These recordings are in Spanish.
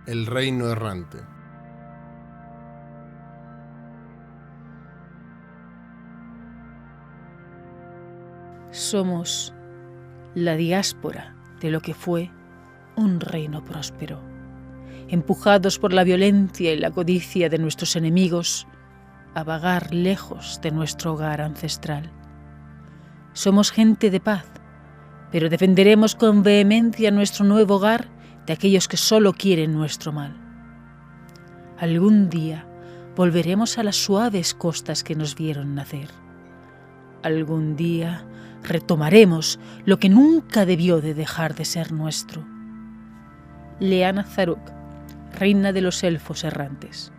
El reino errante. Somos la diáspora de lo que fue un reino próspero, empujados por la violencia y la codicia de nuestros enemigos a vagar lejos de nuestro hogar ancestral. Somos gente de paz, pero defenderemos con vehemencia nuestro nuevo hogar de aquellos que solo quieren nuestro mal. Algún día volveremos a las suaves costas que nos vieron nacer. Algún día retomaremos lo que nunca debió de dejar de ser nuestro. Lyanna Zaruk, reina de los elfos errantes.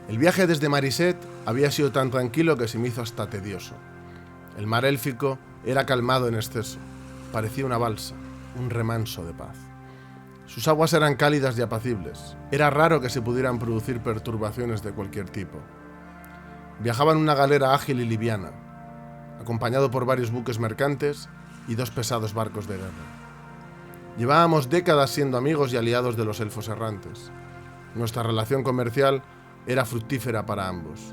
El viaje desde Mariset había sido tan tranquilo que se me hizo hasta tedioso. El mar élfico era calmado en exceso, parecía una balsa, un remanso de paz. Sus aguas eran cálidas y apacibles. Era raro que se pudieran producir perturbaciones de cualquier tipo. Viajaba en una galera ágil y liviana, acompañado por varios buques mercantes y 2 pesados barcos de guerra. Llevábamos décadas siendo amigos y aliados de los elfos errantes. Nuestra relación comercial era fructífera para ambos,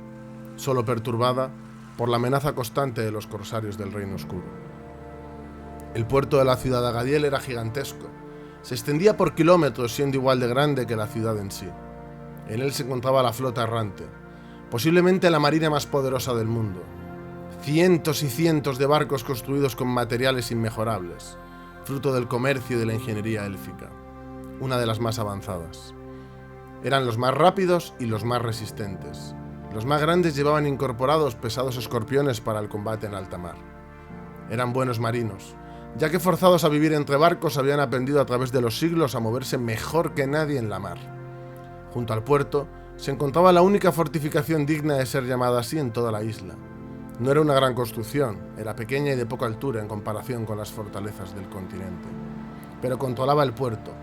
solo perturbada por la amenaza constante de los corsarios del Reino Oscuro. El puerto de la ciudad de Agadiel era gigantesco. Se extendía por kilómetros, siendo igual de grande que la ciudad en sí. En él se encontraba la flota errante, posiblemente la marina más poderosa del mundo. Cientos y cientos de barcos construidos con materiales inmejorables, fruto del comercio y de la ingeniería élfica, una de las más avanzadas. Eran los más rápidos y los más resistentes. Los más grandes llevaban incorporados pesados escorpiones para el combate en alta mar. Eran buenos marinos, ya que forzados a vivir entre barcos habían aprendido a través de los siglos a moverse mejor que nadie en la mar. Junto al puerto se encontraba la única fortificación digna de ser llamada así en toda la isla. No era una gran construcción, era pequeña y de poca altura en comparación con las fortalezas del continente. Pero controlaba el puerto,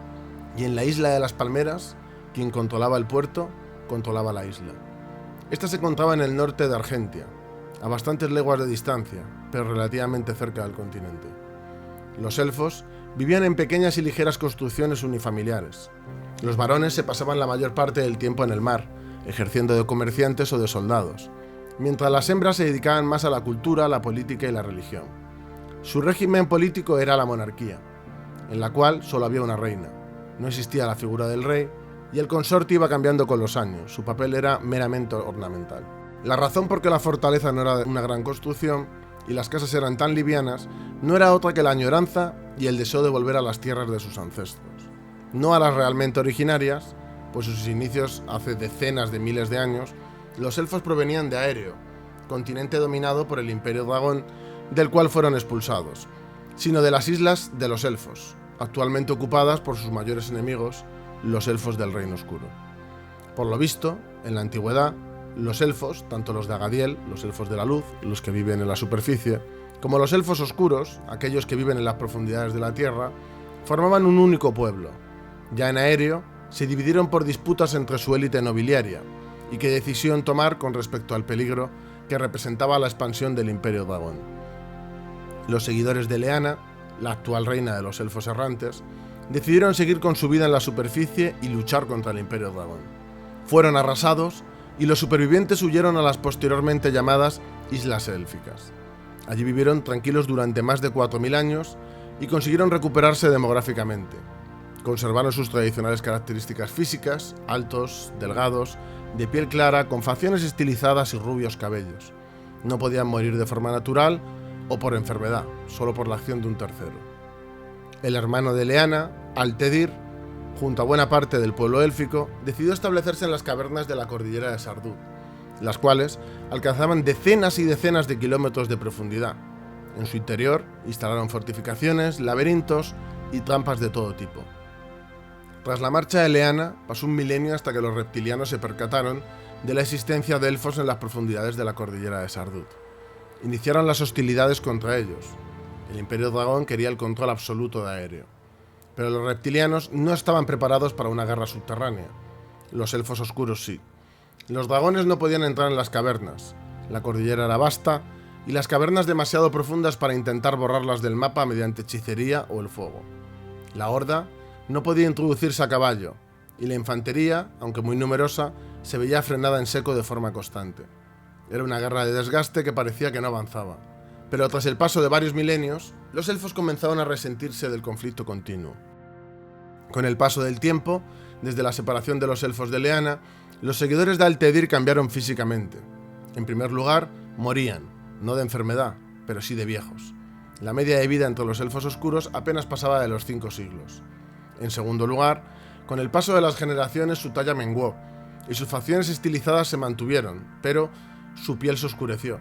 y en la isla de las Palmeras, quien controlaba el puerto, controlaba la isla. Esta se encontraba en el norte de Argentia, a bastantes leguas de distancia, pero relativamente cerca del continente. Los elfos vivían en pequeñas y ligeras construcciones unifamiliares. Los varones se pasaban la mayor parte del tiempo en el mar, ejerciendo de comerciantes o de soldados, mientras las hembras se dedicaban más a la cultura, la política y la religión. Su régimen político era la monarquía, en la cual solo había una reina. No existía la figura del rey, y el consorte iba cambiando con los años. Su papel era meramente ornamental. La razón por qué la fortaleza no era una gran construcción y las casas eran tan livianas no era otra que la añoranza y el deseo de volver a las tierras de sus ancestros. No a las realmente originarias, pues sus inicios hace decenas de miles de años, los elfos provenían de Aereo, continente dominado por el Imperio Dragón, del cual fueron expulsados, sino de las islas de los elfos, actualmente ocupadas por sus mayores enemigos, los elfos del Reino Oscuro. Por lo visto, en la antigüedad, los elfos, tanto los de Agadiel, los elfos de la luz, los que viven en la superficie, como los elfos oscuros, aquellos que viven en las profundidades de la tierra, formaban un único pueblo. Ya en Aereo, se dividieron por disputas entre su élite nobiliaria y qué decisión tomar con respecto al peligro que representaba la expansión del Imperio Dragón. Los seguidores de Lyanna, la actual reina de los elfos errantes, decidieron seguir con su vida en la superficie y luchar contra el Imperio Dragón. Fueron arrasados y los supervivientes huyeron a las posteriormente llamadas Islas Élficas. Allí vivieron tranquilos durante más de 4000 años y consiguieron recuperarse demográficamente. Conservaron sus tradicionales características físicas, altos, delgados, de piel clara, con facciones estilizadas y rubios cabellos. No podían morir de forma natural o por enfermedad, solo por la acción de un tercero. El hermano de Lyanna, Altedir, junto a buena parte del pueblo élfico, decidió establecerse en las cavernas de la cordillera de Sardud, las cuales alcanzaban decenas y decenas de kilómetros de profundidad. En su interior instalaron fortificaciones, laberintos y trampas de todo tipo. Tras la marcha de Lyanna, pasó un milenio hasta que los reptilianos se percataron de la existencia de elfos en las profundidades de la cordillera de Sardud. Iniciaron las hostilidades contra ellos. El Imperio Dragón quería el control absoluto de Aereo, pero los reptilianos no estaban preparados para una guerra subterránea. Los elfos oscuros sí. Los dragones no podían entrar en las cavernas. La cordillera era vasta y las cavernas demasiado profundas para intentar borrarlas del mapa mediante hechicería o el fuego. La horda no podía introducirse a caballo, y la infantería, aunque muy numerosa, se veía frenada en seco de forma constante. Era una guerra de desgaste que parecía que no avanzaba. Pero tras el paso de varios milenios, los elfos comenzaron a resentirse del conflicto continuo. Con el paso del tiempo, desde la separación de los elfos de Leana, los seguidores de Altedir cambiaron físicamente. En primer lugar, morían, no de enfermedad, pero sí de viejos. La media de vida entre los elfos oscuros apenas pasaba de los 5 siglos. En segundo lugar, con el paso de las generaciones su talla menguó, y sus facciones estilizadas se mantuvieron, pero su piel se oscureció.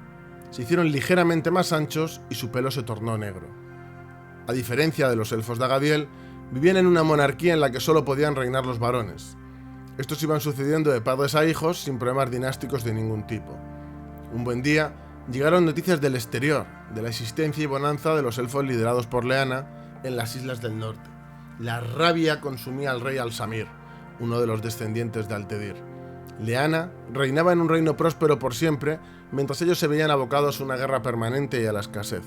Se hicieron ligeramente más anchos y su pelo se tornó negro. A diferencia de los elfos de Agadiel, vivían en una monarquía en la que solo podían reinar los varones. Estos iban sucediendo de padres a hijos sin problemas dinásticos de ningún tipo. Un buen día, llegaron noticias del exterior, de la existencia y bonanza de los elfos liderados por Leana en las islas del norte. La rabia consumía al rey Alsamir, uno de los descendientes de Altedir. Leana reinaba en un reino próspero por siempre, mientras ellos se veían abocados a una guerra permanente y a la escasez.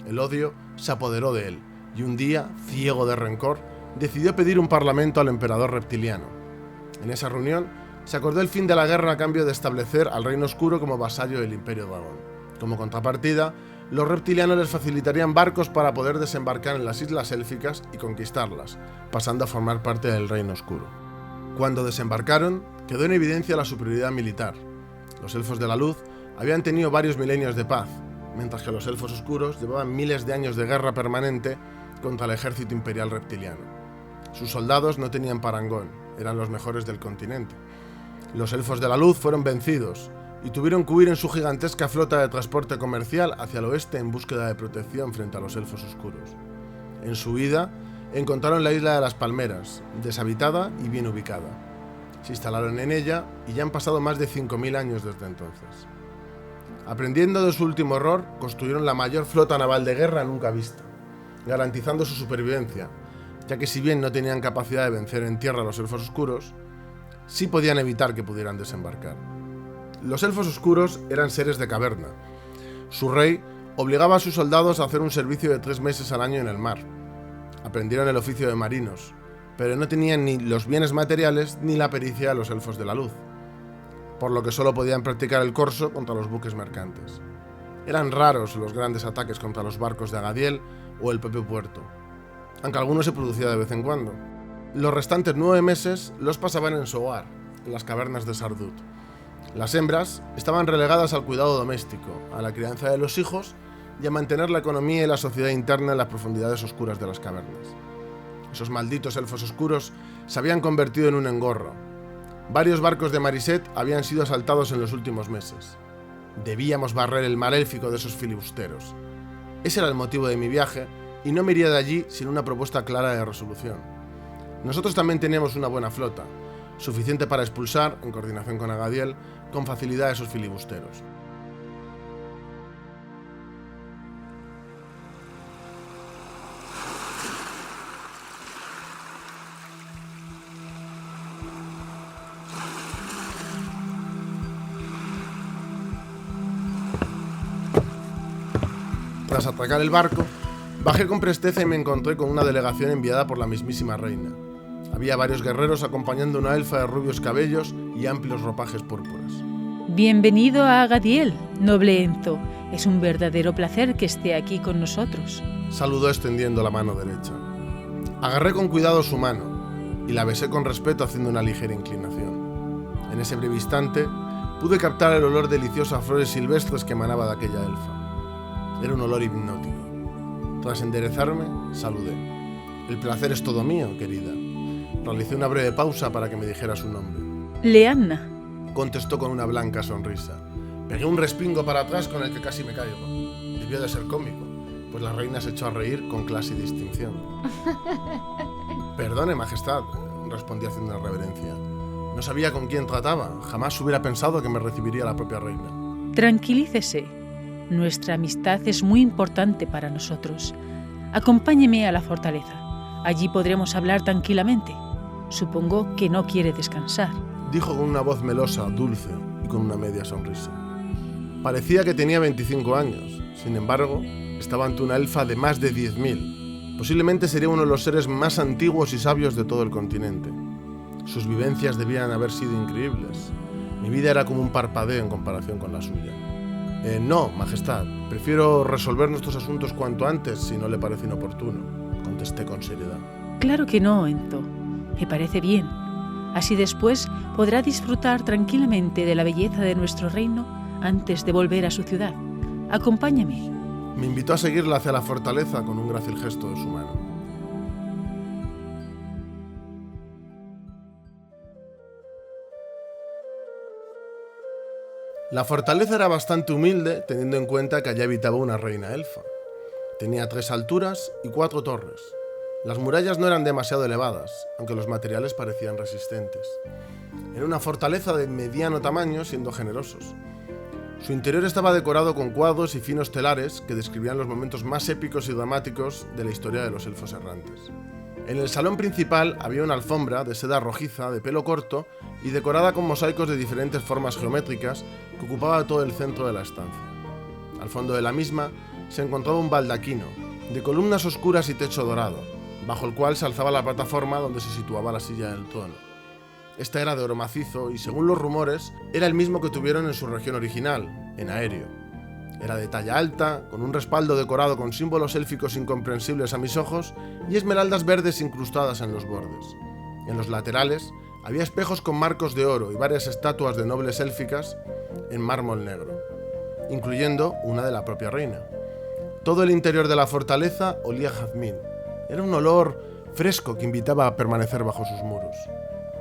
El odio se apoderó de él, y un día, ciego de rencor, decidió pedir un parlamento al emperador reptiliano. En esa reunión, se acordó el fin de la guerra a cambio de establecer al Reino Oscuro como vasallo del Imperio Dragón. Como contrapartida, los reptilianos les facilitarían barcos para poder desembarcar en las islas élficas y conquistarlas, pasando a formar parte del Reino Oscuro. Cuando desembarcaron, quedó en evidencia la superioridad militar. Los elfos de la luz habían tenido varios milenios de paz, mientras que los elfos oscuros llevaban miles de años de guerra permanente contra el ejército imperial reptiliano. Sus soldados no tenían parangón, eran los mejores del continente. Los elfos de la luz fueron vencidos y tuvieron que huir en su gigantesca flota de transporte comercial hacia el oeste en búsqueda de protección frente a los elfos oscuros. En su huida, encontraron la isla de las Palmeras, deshabitada y bien ubicada. Se instalaron en ella y ya han pasado más de 5.000 años desde entonces. Aprendiendo de su último error, construyeron la mayor flota naval de guerra nunca vista, garantizando su supervivencia, ya que si bien no tenían capacidad de vencer en tierra a los elfos oscuros, sí podían evitar que pudieran desembarcar. Los elfos oscuros eran seres de caverna. Su rey obligaba a sus soldados a hacer un servicio de 3 meses al año en el mar. Aprendieron el oficio de marinos, pero no tenían ni los bienes materiales ni la pericia de los elfos de la luz, por lo que solo podían practicar el corso contra los buques mercantes. Eran raros los grandes ataques contra los barcos de Agadiel o el propio puerto, aunque alguno se producía de vez en cuando. Los restantes 9 meses los pasaban en su hogar, en las cavernas de Sardut. Las hembras estaban relegadas al cuidado doméstico, a la crianza de los hijos y a mantener la economía y la sociedad interna en las profundidades oscuras de las cavernas. Esos malditos elfos oscuros se habían convertido en un engorro. Varios barcos de Mariset habían sido asaltados en los últimos meses. Debíamos barrer el mar élfico de esos filibusteros. Ese era el motivo de mi viaje y no me iría de allí sin una propuesta clara de resolución. Nosotros también teníamos una buena flota, suficiente para expulsar, en coordinación con Agadiel, con facilidad a esos filibusteros. Tras atracar el barco, bajé con presteza y me encontré con una delegación enviada por la mismísima reina. Había varios guerreros acompañando a una elfa de rubios cabellos y amplios ropajes púrpuras. Bienvenido a Agadiel, noble Enzo. Es un verdadero placer que esté aquí con nosotros. Saludó extendiendo la mano derecha. Agarré con cuidado su mano y la besé con respeto haciendo una ligera inclinación. En ese breve instante pude captar el olor delicioso a flores silvestres que emanaba de aquella elfa. Era un olor hipnótico. Tras enderezarme, saludé. El placer es todo mío, querida. Realicé una breve pausa para que me dijera su nombre. Leanna, contestó con una blanca sonrisa. Pegué un respingo para atrás con el que casi me caigo. Debió de ser cómico, pues la reina se echó a reír con clase y distinción. Perdone, majestad, respondí haciendo una reverencia. No sabía con quién trataba. Jamás hubiera pensado que me recibiría la propia reina. Tranquilícese. Nuestra amistad es muy importante para nosotros. Acompáñeme a la fortaleza. Allí podremos hablar tranquilamente. Supongo que no quiere descansar. Dijo con una voz melosa, dulce y con una media sonrisa. Parecía que tenía 25 años. Sin embargo, estaba ante una elfa de más de 10.000. Posiblemente sería uno de los seres más antiguos y sabios de todo el continente. Sus vivencias debían haber sido increíbles. Mi vida era como un parpadeo en comparación con la suya. No, Majestad. Prefiero resolver nuestros asuntos cuanto antes, si no le parece inoportuno, contesté con seriedad. Claro que no, Enzo. Me parece bien. Así después podrá disfrutar tranquilamente de la belleza de nuestro reino antes de volver a su ciudad. Acompáñame. Me invitó a seguirla hacia la fortaleza con un grácil gesto de su mano. La fortaleza era bastante humilde, teniendo en cuenta que allí habitaba una reina elfa. Tenía 3 alturas y 4 torres. Las murallas no eran demasiado elevadas, aunque los materiales parecían resistentes. Era una fortaleza de mediano tamaño, siendo generosos. Su interior estaba decorado con cuadros y finos telares que describían los momentos más épicos y dramáticos de la historia de los elfos errantes. En el salón principal había una alfombra de seda rojiza de pelo corto y decorada con mosaicos de diferentes formas geométricas que ocupaba todo el centro de la estancia. Al fondo de la misma se encontraba un baldaquino, de columnas oscuras y techo dorado, bajo el cual se alzaba la plataforma donde se situaba la silla del trono. Esta era de oro macizo y, según los rumores, era el mismo que tuvieron en su región original, en Aerio. Era de talla alta, con un respaldo decorado con símbolos élficos incomprensibles a mis ojos y esmeraldas verdes incrustadas en los bordes. En los laterales había espejos con marcos de oro y varias estatuas de nobles élficas en mármol negro, incluyendo una de la propia reina. Todo el interior de la fortaleza olía a jazmín. Era un olor fresco que invitaba a permanecer bajo sus muros.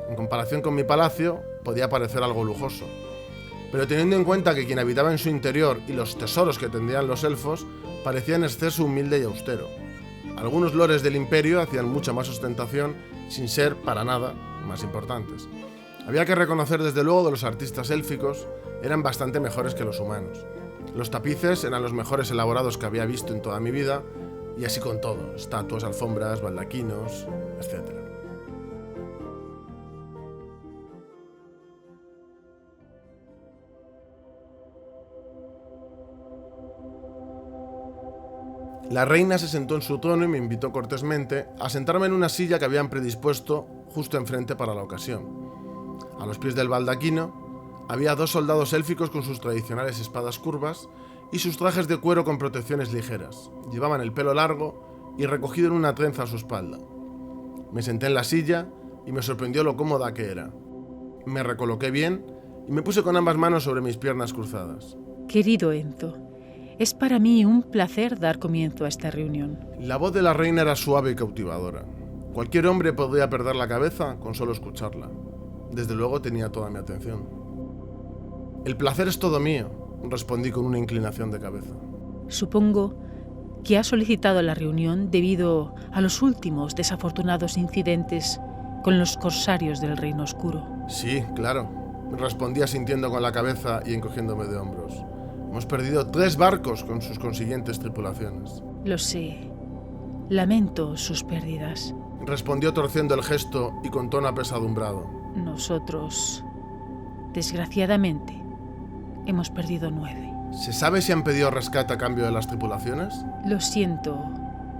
En comparación con mi palacio, podía parecer algo lujoso. Pero teniendo en cuenta que quien habitaba en su interior y los tesoros que tendrían los elfos, parecía en exceso humilde y austero. Algunos lores del imperio hacían mucha más ostentación sin ser, para nada, más importantes. Había que reconocer desde luego que los artistas élficos eran bastante mejores que los humanos. Los tapices eran los mejores elaborados que había visto en toda mi vida, y así con todo, estatuas, alfombras, baldaquinos, etc. La reina se sentó en su trono y me invitó cortésmente a sentarme en una silla que habían predispuesto justo enfrente para la ocasión. A los pies del baldaquino había 2 soldados élficos con sus tradicionales espadas curvas y sus trajes de cuero con protecciones ligeras. Llevaban el pelo largo y recogido en una trenza a su espalda. Me senté en la silla y me sorprendió lo cómoda que era. Me recoloqué bien y me puse con ambas manos sobre mis piernas cruzadas. Querido Enzo, es para mí un placer dar comienzo a esta reunión. La voz de la reina era suave y cautivadora. Cualquier hombre podría perder la cabeza con solo escucharla. Desde luego tenía toda mi atención. El placer es todo mío, respondí con una inclinación de cabeza. Supongo que ha solicitado la reunión debido a los últimos desafortunados incidentes con los corsarios del Reino Oscuro. Sí, claro, respondí asintiendo con la cabeza y encogiéndome de hombros. Hemos perdido 3 barcos con sus consiguientes tripulaciones. Lo sé. Lamento sus pérdidas. Respondió torciendo el gesto y con tono apesadumbrado. Nosotros, desgraciadamente, hemos perdido 9. ¿Se sabe si han pedido rescate a cambio de las tripulaciones? Lo siento,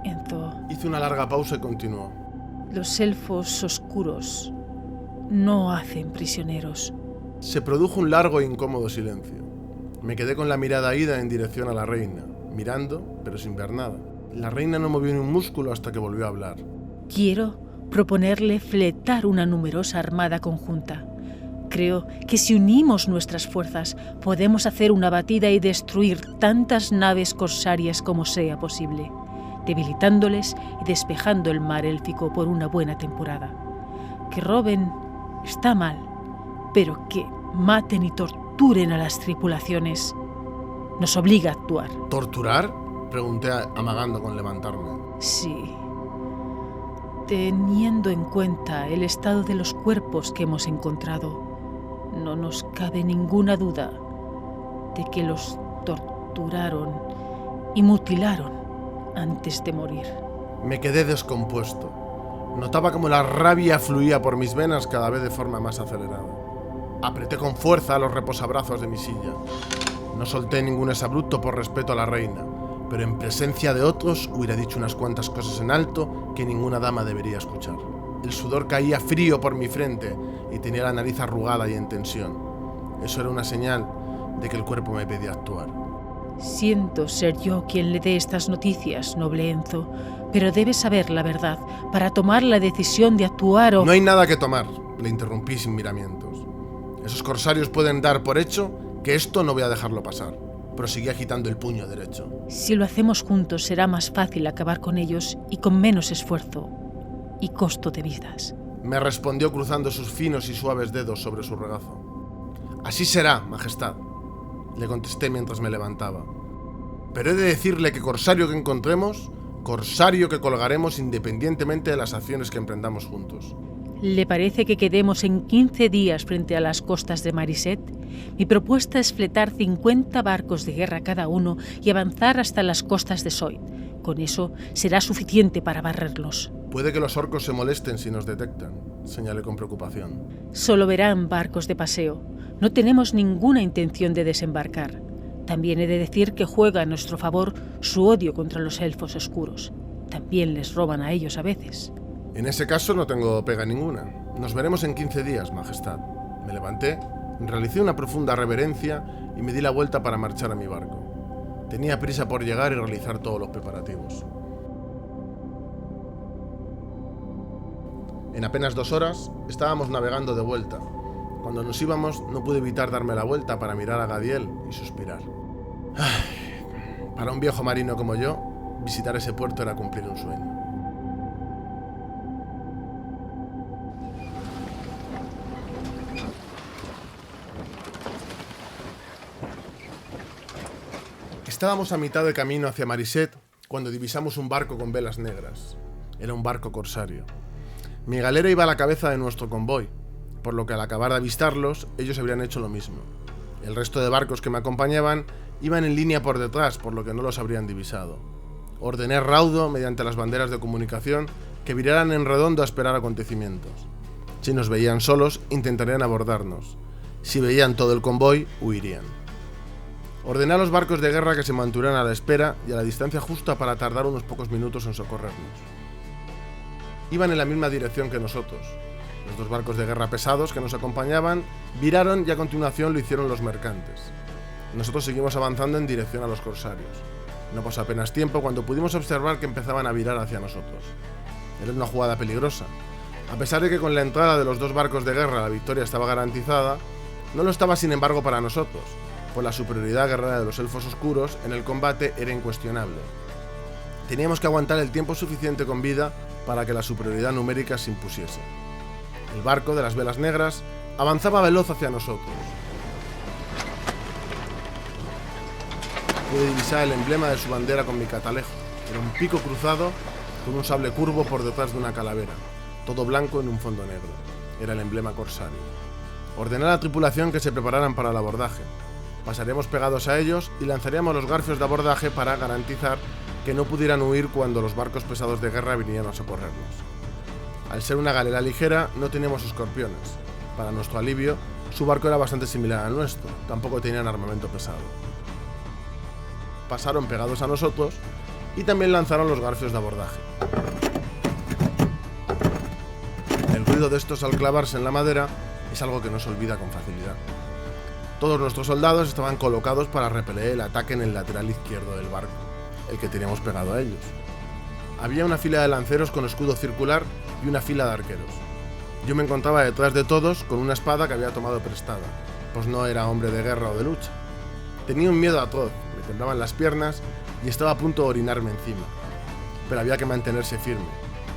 Enzo. Hizo una larga pausa y continuó. Los elfos oscuros no hacen prisioneros. Se produjo un largo e incómodo silencio. Me quedé con la mirada ida en dirección a la reina, mirando, pero sin ver nada. La reina no movió ni un músculo hasta que volvió a hablar. Quiero proponerle fletar una numerosa armada conjunta. Creo que si unimos nuestras fuerzas, podemos hacer una batida y destruir tantas naves corsarias como sea posible, debilitándoles y despejando el mar élfico por una buena temporada. Que roben está mal, pero que maten y torturen a las tripulaciones nos obliga a actuar. ¿Torturar?, pregunté amagando con levantarme. Sí. Teniendo en cuenta el estado de los cuerpos que hemos encontrado, no nos cabe ninguna duda de que los torturaron y mutilaron antes de morir. Me quedé descompuesto. Notaba como la rabia fluía por mis venas cada vez de forma más acelerada. Apreté con fuerza los reposabrazos de mi silla. No solté ningún exabrupto por respeto a la reina, pero en presencia de otros hubiera dicho unas cuantas cosas en alto que ninguna dama debería escuchar. El sudor caía frío por mi frente y tenía la nariz arrugada y en tensión. Eso era una señal de que el cuerpo me pedía actuar. Siento ser yo quien le dé estas noticias, noble Enzo, pero debes saber la verdad para tomar la decisión de actuar o... No hay nada que tomar, le interrumpí sin miramientos. Esos corsarios pueden dar por hecho que esto no voy a dejarlo pasar. Proseguí agitando el puño derecho. Si lo hacemos juntos será más fácil acabar con ellos y con menos esfuerzo y costo de vidas. Me respondió cruzando sus finos y suaves dedos sobre su regazo. Así será, Majestad, le contesté mientras me levantaba. Pero he de decirle que corsario que encontremos, corsario que colgaremos independientemente de las acciones que emprendamos juntos. ¿Le parece que quedemos en 15 días frente a las costas de Mariset? Mi propuesta es fletar 50 barcos de guerra cada uno y avanzar hasta las costas de Soit. Con eso será suficiente para barrerlos. Puede que los orcos se molesten si nos detectan, señalé con preocupación. Solo verán barcos de paseo. No tenemos ninguna intención de desembarcar. También he de decir que juega a nuestro favor su odio contra los elfos oscuros. También les roban a ellos a veces. En ese caso no tengo pega ninguna. Nos veremos en 15 días, Majestad. Me levanté, realicé una profunda reverencia y me di la vuelta para marchar a mi barco. Tenía prisa por llegar y realizar todos los preparativos. En apenas 2 horas estábamos navegando de vuelta. Cuando nos íbamos no pude evitar darme la vuelta para mirar a Gadiel y suspirar. Para un viejo marino como yo, visitar ese puerto era cumplir un sueño. Estábamos a mitad de camino hacia Mariset cuando divisamos un barco con velas negras. Era un barco corsario. Mi galera iba a la cabeza de nuestro convoy, por lo que al acabar de avistarlos, ellos habrían hecho lo mismo. El resto de barcos que me acompañaban iban en línea por detrás, por lo que no los habrían divisado. Ordené raudo, mediante las banderas de comunicación, que viraran en redondo a esperar acontecimientos. Si nos veían solos, intentarían abordarnos. Si veían todo el convoy, huirían. Ordené a los barcos de guerra que se mantuvieran a la espera y a la distancia justa para tardar unos pocos minutos en socorrernos. Iban en la misma dirección que nosotros. Los 2 barcos de guerra pesados que nos acompañaban viraron y a continuación lo hicieron los mercantes. Nosotros seguimos avanzando en dirección a los corsarios. No pasó apenas tiempo cuando pudimos observar que empezaban a virar hacia nosotros. Era una jugada peligrosa. A pesar de que con la entrada de los 2 barcos de guerra la victoria estaba garantizada, no lo estaba sin embargo para nosotros, pues la superioridad guerrera de los elfos oscuros en el combate era incuestionable. Teníamos que aguantar el tiempo suficiente con vida para que la superioridad numérica se impusiese. El barco de las velas negras avanzaba veloz hacia nosotros. Pude divisar el emblema de su bandera con mi catalejo. Era un pico cruzado con un sable curvo por detrás de una calavera, todo blanco en un fondo negro. Era el emblema corsario. Ordené a la tripulación que se prepararan para el abordaje. Pasaríamos pegados a ellos y lanzaríamos los garfios de abordaje para garantizar que no pudieran huir cuando los barcos pesados de guerra vinieran a socorrernos. Al ser una galera ligera, no teníamos escorpiones. Para nuestro alivio, su barco era bastante similar al nuestro, tampoco tenían armamento pesado. Pasaron pegados a nosotros y también lanzaron los garfios de abordaje. El ruido de estos al clavarse en la madera es algo que no se olvida con facilidad. Todos nuestros soldados estaban colocados para repeler el ataque en el lateral izquierdo del barco, el que teníamos pegado a ellos. Había una fila de lanceros con escudo circular y una fila de arqueros. Yo me encontraba detrás de todos con una espada que había tomado prestada, pues no era hombre de guerra o de lucha. Tenía un miedo atroz, me temblaban las piernas y estaba a punto de orinarme encima. Pero había que mantenerse firme.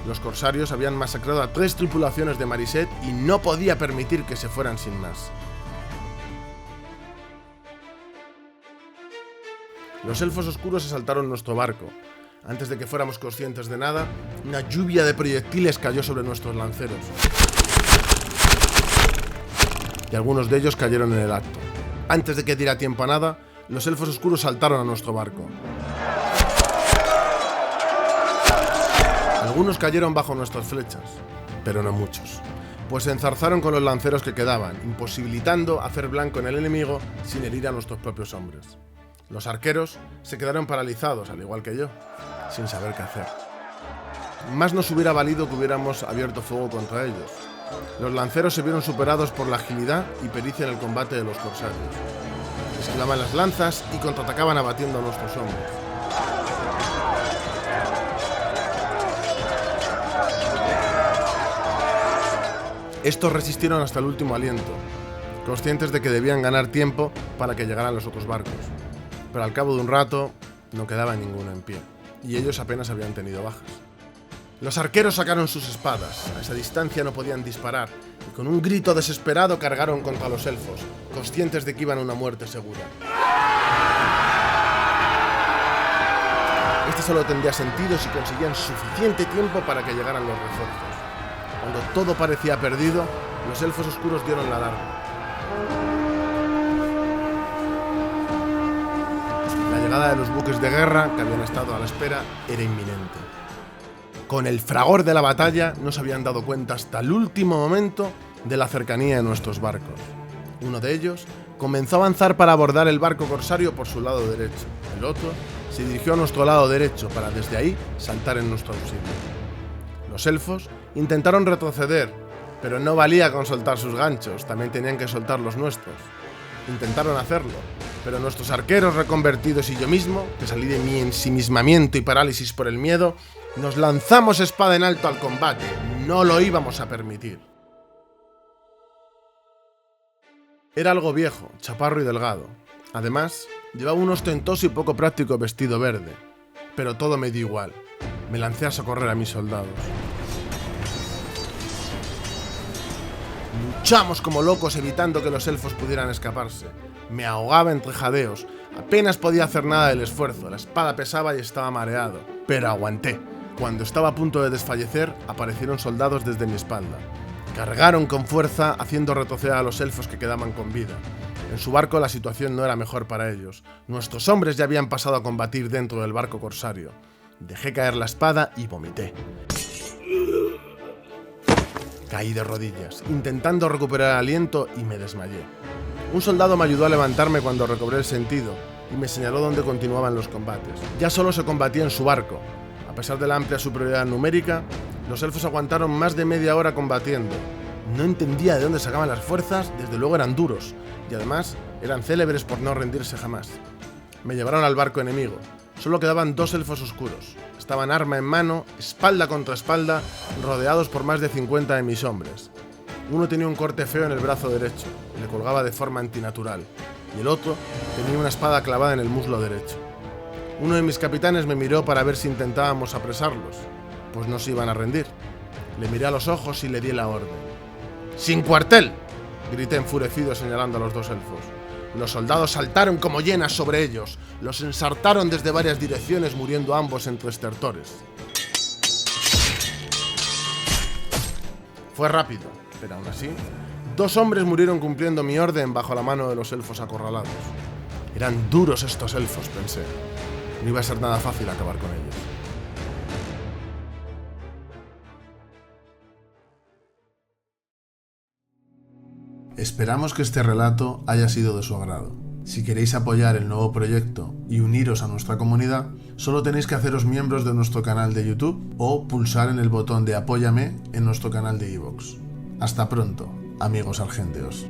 Los corsarios habían masacrado a 3 tripulaciones de Mariset y no podía permitir que se fueran sin más. Los elfos oscuros asaltaron nuestro barco. Antes de que fuéramos conscientes de nada, una lluvia de proyectiles cayó sobre nuestros lanceros. Y algunos de ellos cayeron en el acto. Antes de que diera tiempo a nada, los elfos oscuros saltaron a nuestro barco. Algunos cayeron bajo nuestras flechas, pero no muchos, pues se enzarzaron con los lanceros que quedaban, imposibilitando hacer blanco en el enemigo sin herir a nuestros propios hombres. Los arqueros se quedaron paralizados, al igual que yo, sin saber qué hacer. Más nos hubiera valido que hubiéramos abierto fuego contra ellos. Los lanceros se vieron superados por la agilidad y pericia en el combate de los corsarios. Esquivaban las lanzas y contraatacaban abatiendo a nuestros hombres. Estos resistieron hasta el último aliento, conscientes de que debían ganar tiempo para que llegaran los otros barcos. Pero al cabo de un rato no quedaba ninguno en pie, y ellos apenas habían tenido bajas. Los arqueros sacaron sus espadas, a esa distancia no podían disparar, y con un grito desesperado cargaron contra los elfos, conscientes de que iban a una muerte segura. Este solo tendría sentido si conseguían suficiente tiempo para que llegaran los refuerzos. Cuando todo parecía perdido, los elfos oscuros dieron la alarma. La llegada de los buques de guerra, que habían estado a la espera, era inminente. Con el fragor de la batalla, no se habían dado cuenta hasta el último momento de la cercanía de nuestros barcos. Uno de ellos comenzó a avanzar para abordar el barco corsario por su lado derecho. El otro se dirigió a nuestro lado derecho para desde ahí saltar en nuestro auxilio. Los elfos intentaron retroceder, pero no valía con soltar sus ganchos, también tenían que soltar los nuestros. Intentaron hacerlo, pero nuestros arqueros reconvertidos y yo mismo, que salí de mi ensimismamiento y parálisis por el miedo, nos lanzamos espada en alto al combate. No lo íbamos a permitir. Era algo viejo, chaparro y delgado. Además, llevaba un ostentoso y poco práctico vestido verde. Pero todo me dio igual. Me lancé a socorrer a mis soldados. Luchamos como locos evitando que los elfos pudieran escaparse. Me ahogaba entre jadeos. Apenas podía hacer nada del esfuerzo. La espada pesaba y estaba mareado. Pero aguanté. Cuando estaba a punto de desfallecer, aparecieron soldados desde mi espalda. Cargaron con fuerza, haciendo retroceder a los elfos que quedaban con vida. En su barco la situación no era mejor para ellos. Nuestros hombres ya habían pasado a combatir dentro del barco corsario. Dejé caer la espada y vomité. Caí de rodillas, intentando recuperar aliento y me desmayé. Un soldado me ayudó a levantarme cuando recobré el sentido y me señaló dónde continuaban los combates. Ya solo se combatía en su barco. A pesar de la amplia superioridad numérica, los elfos aguantaron más de media hora combatiendo. No entendía de dónde sacaban las fuerzas, desde luego eran duros, y además eran célebres por no rendirse jamás. Me llevaron al barco enemigo. Solo quedaban 2 elfos oscuros. Estaban arma en mano, espalda contra espalda, rodeados por más de 50 de mis hombres. Uno tenía un corte feo en el brazo derecho, le colgaba de forma antinatural, y el otro tenía una espada clavada en el muslo derecho. Uno de mis capitanes me miró para ver si intentábamos apresarlos, pues no se iban a rendir. Le miré a los ojos y le di la orden. ¡Sin cuartel!, grité enfurecido señalando a los 2 elfos. Los soldados saltaron como hienas sobre ellos, los ensartaron desde varias direcciones, muriendo ambos entre estertores. Fue rápido, pero aún así, 2 hombres murieron cumpliendo mi orden bajo la mano de los elfos acorralados. Eran duros estos elfos, pensé. No iba a ser nada fácil acabar con ellos. Esperamos que este relato haya sido de su agrado. Si queréis apoyar el nuevo proyecto y uniros a nuestra comunidad, solo tenéis que haceros miembros de nuestro canal de YouTube o pulsar en el botón de Apóyame en nuestro canal de iVoox. Hasta pronto, amigos argenteos.